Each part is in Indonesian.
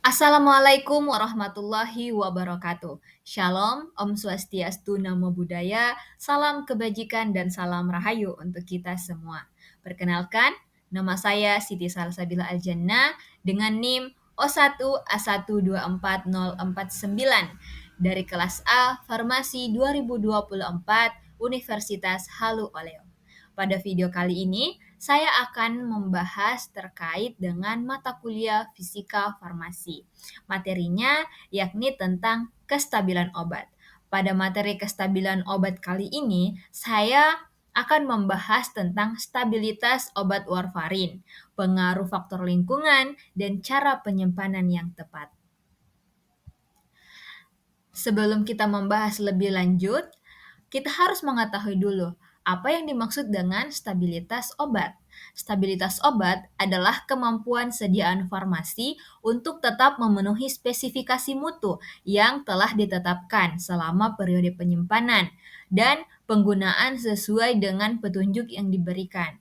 Assalamualaikum warahmatullahi wabarakatuh. Shalom, Om Swastiastu, Namo Buddhaya, salam kebajikan dan salam rahayu untuk kita semua. Perkenalkan, nama saya Siti Salsabila Aljannah dengan NIM O1A1240049 dari kelas A Farmasi 2024 Universitas Halu Oleo. Pada video kali ini, saya akan membahas terkait dengan mata kuliah Fisika Farmasi. Materinya yakni tentang kestabilan obat. Pada materi kestabilan obat kali ini, saya akan membahas tentang stabilitas obat warfarin, pengaruh faktor lingkungan, dan cara penyimpanan yang tepat. Sebelum kita membahas lebih lanjut, kita harus mengetahui dulu apa yang dimaksud dengan stabilitas obat. Stabilitas obat adalah kemampuan sediaan farmasi untuk tetap memenuhi spesifikasi mutu yang telah ditetapkan selama periode penyimpanan dan penggunaan sesuai dengan petunjuk yang diberikan.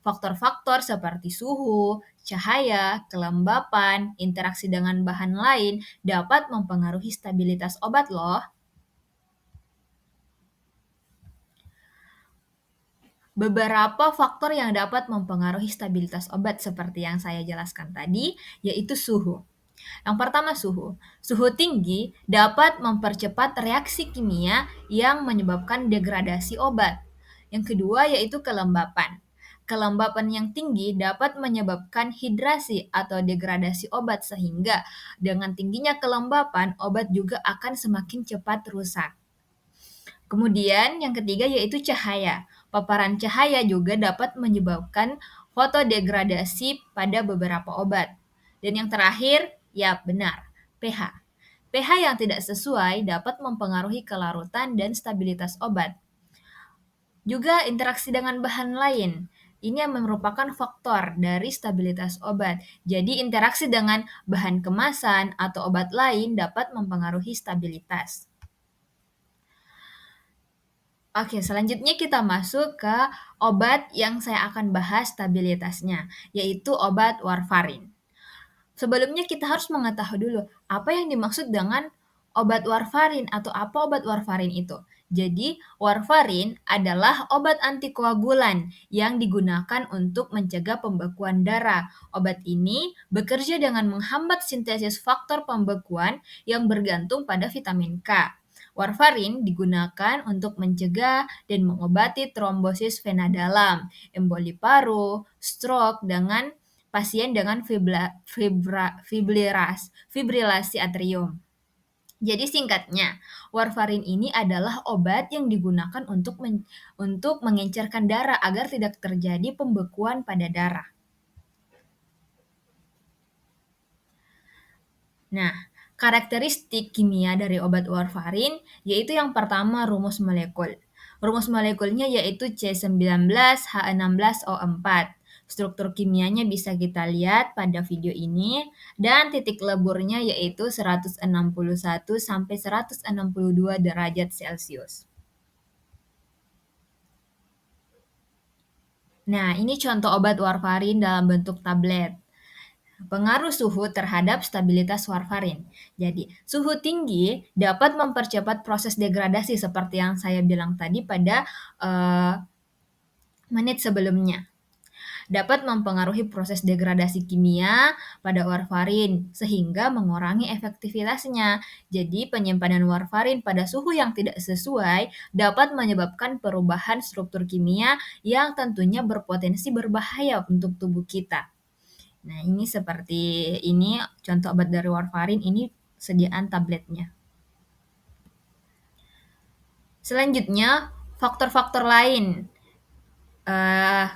Faktor-faktor seperti suhu, cahaya, kelembapan, interaksi dengan bahan lain dapat mempengaruhi stabilitas obat loh. Beberapa faktor yang dapat mempengaruhi stabilitas obat seperti yang saya jelaskan tadi, yaitu suhu. Yang pertama suhu. Suhu tinggi dapat mempercepat reaksi kimia yang menyebabkan degradasi obat. Yang kedua yaitu kelembapan. Kelembapan yang tinggi dapat menyebabkan hidrasi atau degradasi obat sehingga dengan tingginya kelembapan obat juga akan semakin cepat rusak. Kemudian yang ketiga yaitu cahaya. Paparan cahaya juga dapat menyebabkan fotodegradasi pada beberapa obat. Dan yang terakhir, ya benar, pH. pH yang tidak sesuai dapat mempengaruhi kelarutan dan stabilitas obat. Juga interaksi dengan bahan lain. Ini yang merupakan faktor dari stabilitas obat. Jadi interaksi dengan bahan kemasan atau obat lain dapat mempengaruhi stabilitas. Oke, selanjutnya kita masuk ke obat yang saya akan bahas stabilitasnya, yaitu obat warfarin. Sebelumnya kita harus mengetahui dulu apa yang dimaksud dengan obat warfarin atau apa obat warfarin itu. Jadi, warfarin adalah obat antikoagulan yang digunakan untuk mencegah pembekuan darah. Obat ini bekerja dengan menghambat sintesis faktor pembekuan yang bergantung pada vitamin K. Warfarin digunakan untuk mencegah dan mengobati trombosis vena dalam, emboli paru, stroke dengan pasien dengan fibrilasi atrium. Jadi singkatnya, warfarin ini adalah obat yang digunakan untuk mengencerkan darah agar tidak terjadi pembekuan pada darah. Nah, karakteristik kimia dari obat warfarin yaitu yang pertama rumus molekul. Rumus molekulnya yaitu C19H16O4. Struktur kimianya bisa kita lihat pada video ini dan titik leburnya yaitu 161 sampai 162 derajat Celcius. Nah, ini contoh obat warfarin dalam bentuk tablet. Pengaruh suhu terhadap stabilitas warfarin. Jadi, suhu tinggi dapat mempercepat proses degradasi seperti yang saya bilang tadi pada menit sebelumnya. Dapat mempengaruhi proses degradasi kimia pada warfarin sehingga mengurangi efektivitasnya. Jadi, penyimpanan warfarin pada suhu yang tidak sesuai dapat menyebabkan perubahan struktur kimia yang tentunya berpotensi berbahaya untuk tubuh kita. Nah, ini seperti ini contoh obat dari warfarin, ini sediaan tabletnya. Selanjutnya, faktor-faktor lain.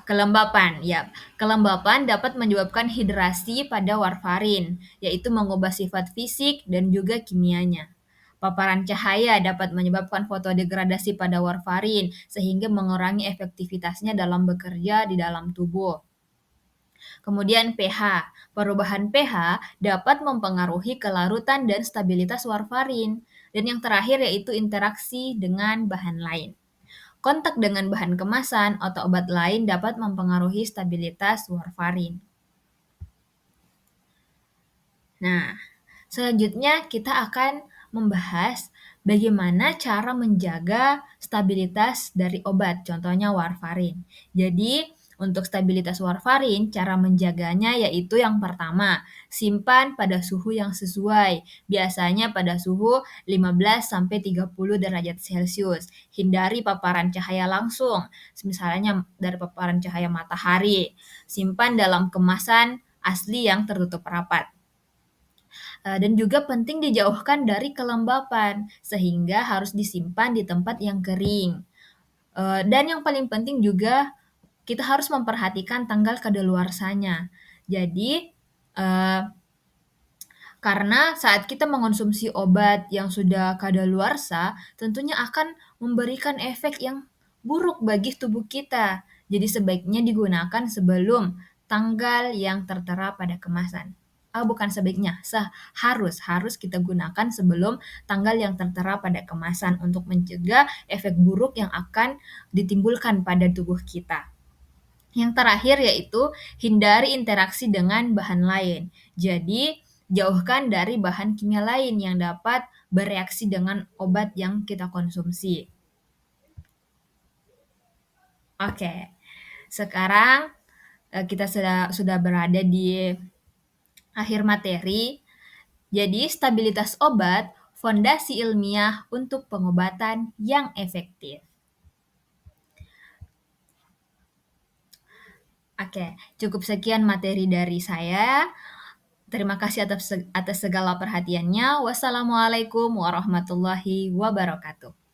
Kelembapan, ya. Kelembapan dapat menyebabkan hidrasi pada warfarin, yaitu mengubah sifat fisik dan juga kimianya. Paparan cahaya dapat menyebabkan fotodegradasi pada warfarin, sehingga mengurangi efektivitasnya dalam bekerja di dalam tubuh. Kemudian pH. Perubahan pH dapat mempengaruhi kelarutan dan stabilitas warfarin. Dan yang terakhir yaitu interaksi dengan bahan lain. Kontak dengan bahan kemasan atau obat lain dapat mempengaruhi stabilitas warfarin. Nah, Selanjutnya kita akan membahas bagaimana cara menjaga stabilitas dari obat, contohnya warfarin. Jadi, untuk stabilitas warfarin, cara menjaganya yaitu yang pertama, simpan pada suhu yang sesuai, biasanya pada suhu 15-30 derajat Celcius. Hindari paparan cahaya langsung, misalnya dari paparan cahaya matahari. Simpan dalam kemasan asli yang tertutup rapat. Dan juga penting dijauhkan dari kelembapan, sehingga harus disimpan di tempat yang kering. Dan yang paling penting juga kita harus memperhatikan tanggal kadaluarsanya. Jadi, eee, karena saat kita mengonsumsi obat yang sudah kadaluarsa, tentunya akan memberikan efek yang buruk bagi tubuh kita. Jadi sebaiknya digunakan sebelum tanggal yang tertera pada kemasan. Bukan sebaiknya, harus kita gunakan sebelum tanggal yang tertera pada kemasan untuk mencegah efek buruk yang akan ditimbulkan pada tubuh kita. Yang terakhir yaitu hindari interaksi dengan bahan lain. Jadi, jauhkan dari bahan kimia lain yang dapat bereaksi dengan obat yang kita konsumsi. Oke, sekarang kita sudah berada di akhir materi. Jadi, stabilitas obat fondasi ilmiah untuk pengobatan yang efektif. Oke, cukup sekian materi dari saya. Terima kasih atas segala perhatiannya. Wassalamualaikum warahmatullahi wabarakatuh.